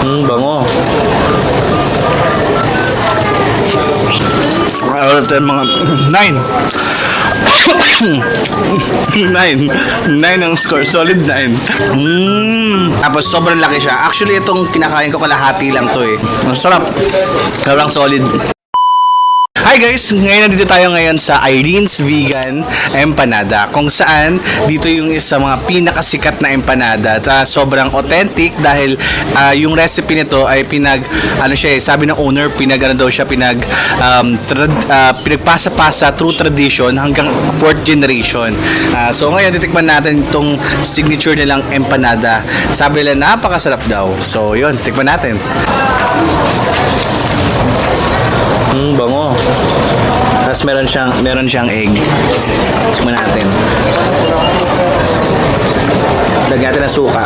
Bango. Mga 9. 9 ang score. Solid 9. Tapos sobrang laki siya. Actually, itong kinakain ko kalahati lang to eh. Masarap. Sobrang solid. Hi guys! Ngayon nandito tayo ngayon sa Irene's Vegan Empanada, kung saan dito yung isa mga pinakasikat na empanada at sobrang authentic dahil yung recipe nito ay sabi ng owner, pinagpasa-pasa through tradition hanggang 4th generation. So ngayon titikman natin itong signature nilang empanada. Sabi nila napakasarap daw. So yun, tikman natin. Bango. Tapos meron siyang egg. Tikman natin. Lagyan natin ng suka.